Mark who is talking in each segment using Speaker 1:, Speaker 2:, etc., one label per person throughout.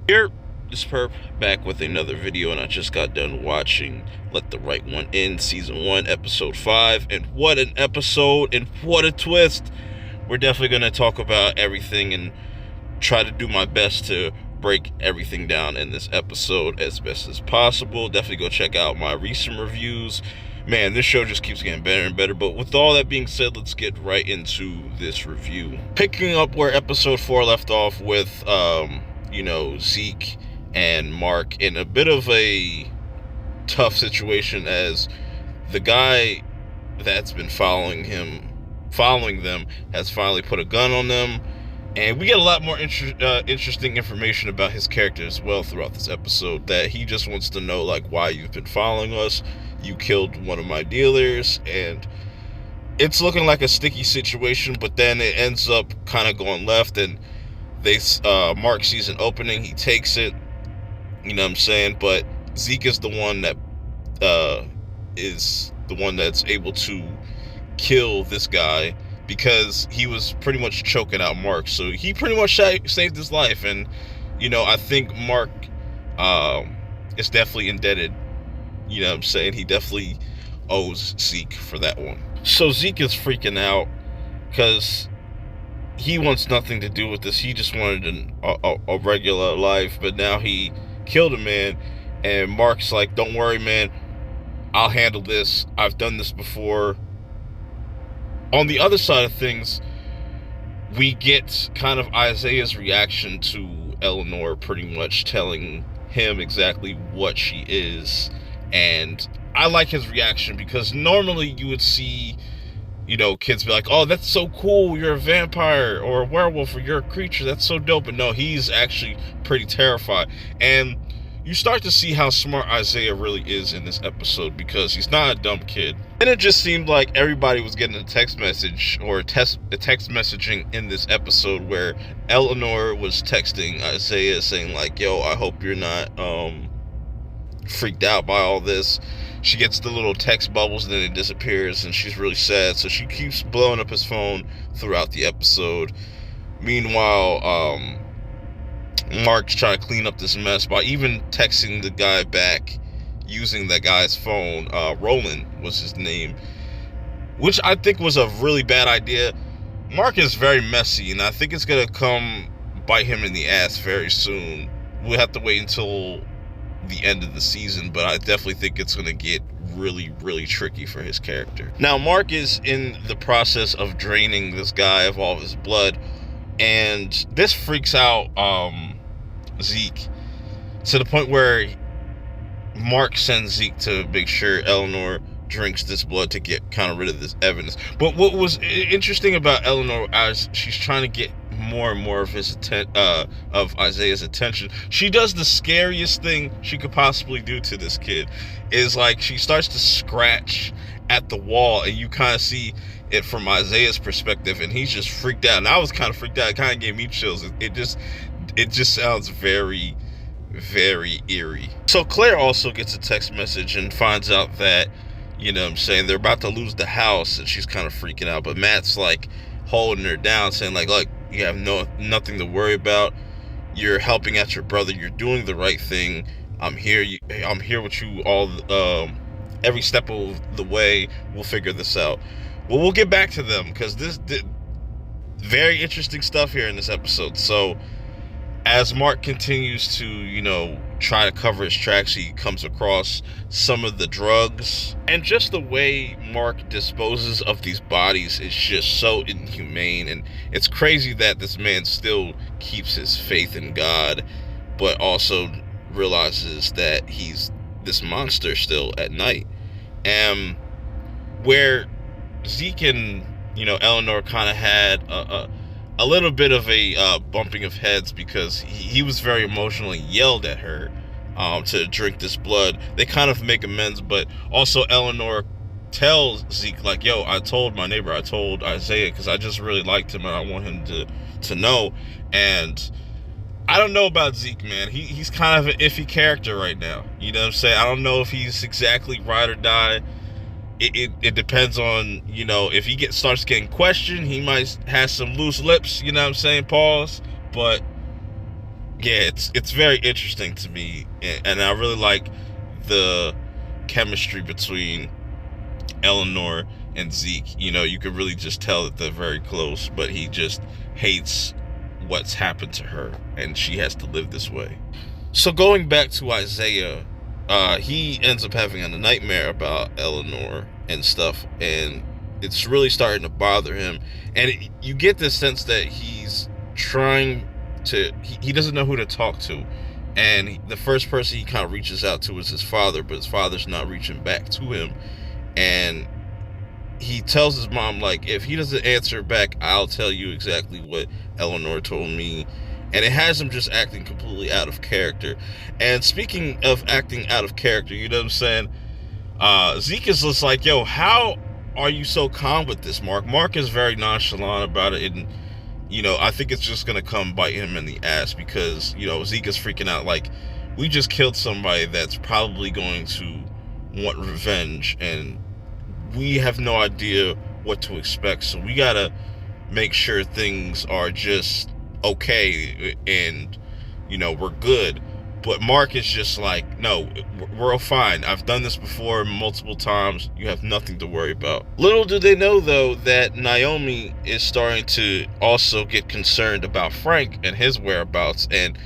Speaker 1: Here is Perp back with another video, and I just got done watching Let the Right One In, Season 1, Episode 5, and what an episode, and what a twist. We're definitely going to talk about everything and try to do my best to break everything down in this episode as best as possible. Definitely go check out my recent reviews. Man, this show just keeps getting better and better. But with all that being said, let's get right into this review. Picking up where episode 4 left off with, Zeke and Mark in a bit of a tough situation, as the guy that's been following them, has finally put a gun on them. And we get a lot more interesting information about his character as well throughout this episode, that he just wants to know, like, why you've been following us. You killed one of my dealers, and it's looking like a sticky situation, but then it ends up kind of going left, and Mark sees an opening, he takes it, you know what I'm saying, but Zeke is the one that's able to kill this guy, because he was pretty much choking out Mark. So he pretty much saved his life. And, I think Mark is definitely indebted. You know what I'm saying? He definitely owes Zeke for that one. So Zeke is freaking out because he wants nothing to do with this. He just wanted a regular life, but now he killed a man. And Mark's like, don't worry, man. I'll handle this. I've done this before. On the other side of things, we get kind of Isaiah's reaction to Eleanor pretty much telling him exactly what she is. And I like his reaction, because normally you would see, kids be like, oh, that's so cool, you're a vampire or a werewolf, or you're a creature, that's so dope. But no, he's actually pretty terrified. And you start to see how smart Isaiah really is in this episode, because he's not a dumb kid. And it just seemed like everybody was getting a text message or text messaging in this episode, where Eleanor was texting Isaiah saying, like, yo, I hope you're not freaked out by all this. She gets the little text bubbles and then it disappears, and she's really sad. So she keeps blowing up his phone throughout the episode. Meanwhile, Mark's trying to clean up this mess by even texting the guy back using that guy's phone. Roland was his name, which I think was a really bad idea. Mark is very messy, and I think it's gonna come bite him in the ass very soon. We'll have to wait until the end of the season, but I definitely think it's gonna get really, really tricky for his character. Now, Mark is in the process of draining this guy of all of his blood, and this freaks out Zeke to the point where Mark sends Zeke to make sure Eleanor drinks this blood to get kind of rid of this evidence. But what was interesting about Eleanor, as she's trying to get more and more of of Isaiah's attention, she does the scariest thing she could possibly do to this kid. Is like, she starts to scratch at the wall, and you kind of see it from Isaiah's perspective, and he's just freaked out. And I was kind of freaked out. It kind of gave me chills. It just sounds very, very eerie. So Claire also gets a text message and finds out that, they're about to lose the house, and she's kind of freaking out. But Matt's like holding her down, saying like, look, you have nothing to worry about. You're helping out your brother. You're doing the right thing. I'm here. I'm here with you all, every step of the way. We'll figure this out. Well, we'll get back to them, because this very interesting stuff here in this episode. So as Mark continues to, try to cover his tracks, he comes across some of the drugs. And just the way Mark disposes of these bodies is just so inhumane. And it's crazy that this man still keeps his faith in God, but also realizes that he's this monster still at night. And where Zeke and, Eleanor kind of had a little bit of a bumping of heads, because he was very emotionally yelled at her to drink this blood. They kind of make amends, but also Eleanor tells Zeke, like, yo, I told my neighbor, I told Isaiah, because I just really liked him and I want him to know. And I don't know about Zeke, man. He's kind of an iffy character right now. You know what I'm saying? I don't know if he's exactly ride or die. It depends on, if he starts getting questioned, he might have some loose lips, you know what I'm saying? Pause. But yeah, it's very interesting to me, and I really like the chemistry between Eleanor and Zeke. You know, you could really just tell that they're very close, but he just hates what's happened to her, and she has to live this way. So going back to Isaiah, he ends up having a nightmare about Eleanor and stuff, and it's really starting to bother him. And you get this sense that he's trying to, he doesn't know who to talk to. And the first person he kind of reaches out to is his father, but his father's not reaching back to him. And he tells his mom, like, if he doesn't answer back, I'll tell you exactly what Eleanor told me. And it has him just acting completely out of character. And speaking of acting out of character, you know what I'm saying? Zeke is just like, yo, how are you so calm with this, Mark? Mark is very nonchalant about it. And, you know, I think it's just going to come bite him in the ass because, you know, Zeke is freaking out. Like, we just killed somebody that's probably going to want revenge. And we have no idea what to expect. So we got to make sure things are just okay and, you know, we're good. But Mark is just like, no, we're all fine. I've done this before multiple times. You have nothing to worry about. Little do they know, though, that Naomi is starting to also get concerned about Frank and his whereabouts. And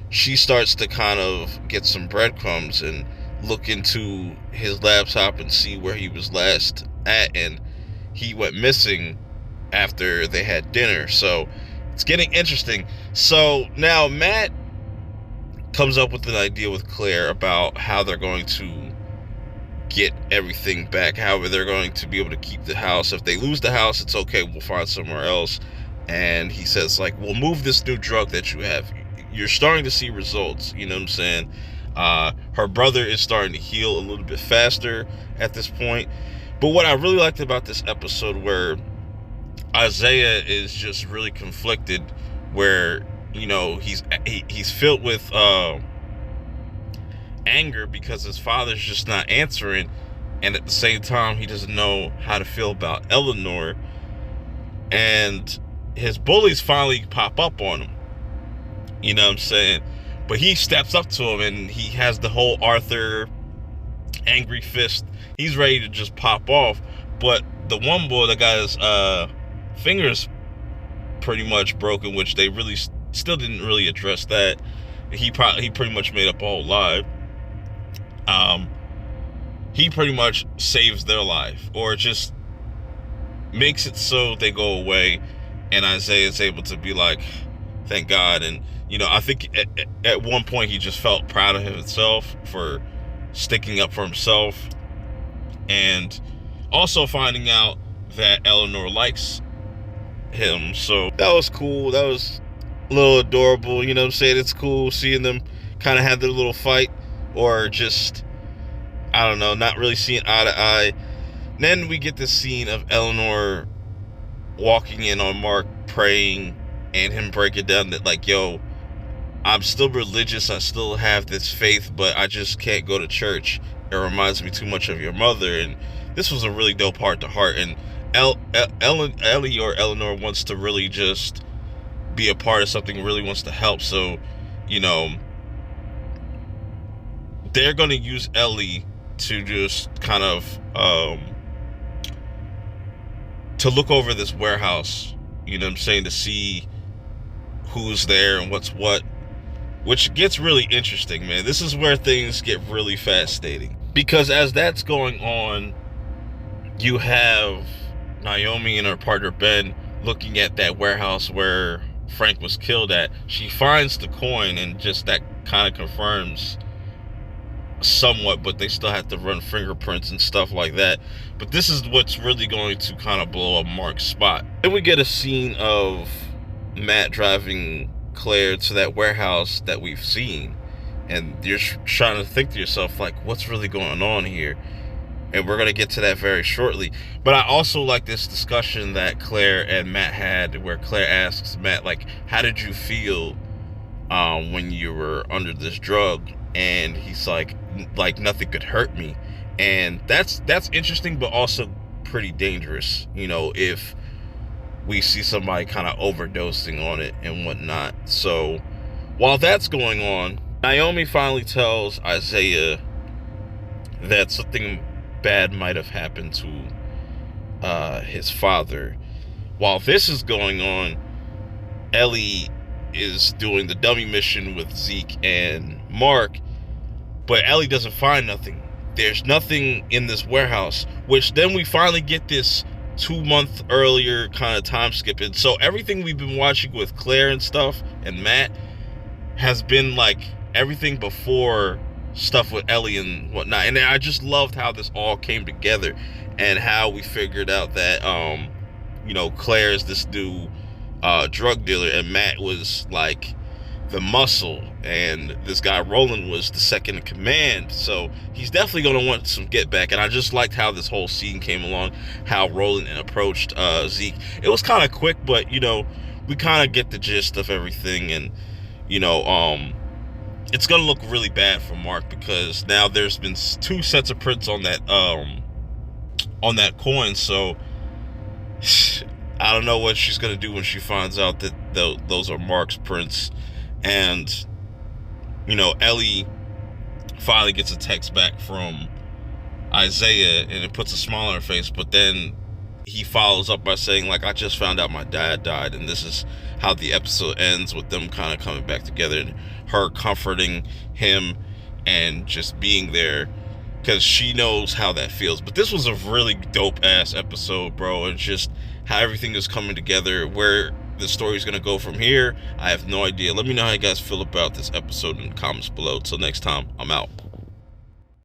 Speaker 1: she starts to kind of get some breadcrumbs and look into his laptop and see where he was last at. And he went missing after they had dinner. So it's getting interesting. So now Matt comes up with an idea with Claire about how they're going to get everything back, how they're going to be able to keep the house. If they lose the house, it's okay, we'll find somewhere else. And he says, like, we'll move this new drug that you have. You're starting to see results, you know what I'm saying? Her brother is starting to heal a little bit faster at this point. But what I really liked about this episode, where Isaiah is just really conflicted, where, you know, he's filled with anger because his father's just not answering, and at the same time he doesn't know how to feel about Eleanor, and his bullies finally pop up on him, you know what I'm saying? But he steps up to him and he has the whole Arthur angry fist. He's ready to just pop off. But the one boy that got his fingers pretty much broken, which they really still didn't really address that. He pretty much made up a whole lie. He pretty much saves their life, or just makes it so they go away, and Isaiah is able to be like, thank God. And, you know, I think at one point he just felt proud of himself for sticking up for himself, and also finding out that Eleanor likes him. So that was cool. That was a little adorable, you know what I'm saying? It's cool seeing them kind of have their little fight, or just, I don't know, not really seeing eye to eye. Then we get this scene of Eleanor walking in on Mark praying, and him breaking down that, like, yo, I'm still religious, I still have this faith, but I just can't go to church. It reminds me too much of your mother. And this was a really dope heart to heart. And Ellie or Eleanor wants to really just be a part of something, really wants to help. So, you know, they're going to use Ellie to just kind of to look over this warehouse, you know what I'm saying, to see who's there and what's what, which gets really interesting, man. This is where things get really fascinating, because as that's going on, you have Naomi and her partner Ben looking at that warehouse where Frank was killed at. She finds the coin, and just that kind of confirms somewhat, but they still have to run fingerprints and stuff like that. But this is what's really going to kind of blow up Mark's spot. Then we get a scene of Matt driving Claire to that warehouse that we've seen, and you're trying to think to yourself, like, what's really going on here? And we're going to get to that very shortly. But I also like this discussion that Claire and Matt had, where Claire asks Matt, like, how did you feel when you were under this drug? And he's like nothing could hurt me. And that's interesting, but also pretty dangerous, you know, if we see somebody kind of overdosing on it and whatnot. So While that's going on, Naomi finally tells Isaiah that something bad might have happened to his father. While this is going on, Ellie is doing the dummy mission with Zeke and Mark, but Ellie doesn't find nothing. There's nothing in this warehouse, which then we finally get this 2 month earlier kind of time skip. And so everything we've been watching with Claire and stuff and Matt has been like everything before stuff with Ellie and whatnot. And I just loved how this all came together and how we figured out that Claire is this new drug dealer and Matt was like the muscle and this guy Roland was the second in command. So he's definitely going to want some get back. And I just liked how this whole scene came along, how Roland approached Zeke. It was kind of quick, but we kind of get the gist of everything. And it's going to look really bad for Mark because now there's been 2 sets of prints on that coin. So I don't know what she's going to do when she finds out that those are Mark's prints. And Ellie finally gets a text back from Isaiah and it puts a smile on her face, but then he follows up by saying, like, I just found out my dad died. And this is how the episode ends, with them kind of coming back together and her comforting him and just being there because she knows how that feels. But this was a really dope ass episode, bro. And just how everything is coming together, where the story's gonna go from here, I have no idea. Let me know how you guys feel about this episode in the comments below. Till next time, I'm out.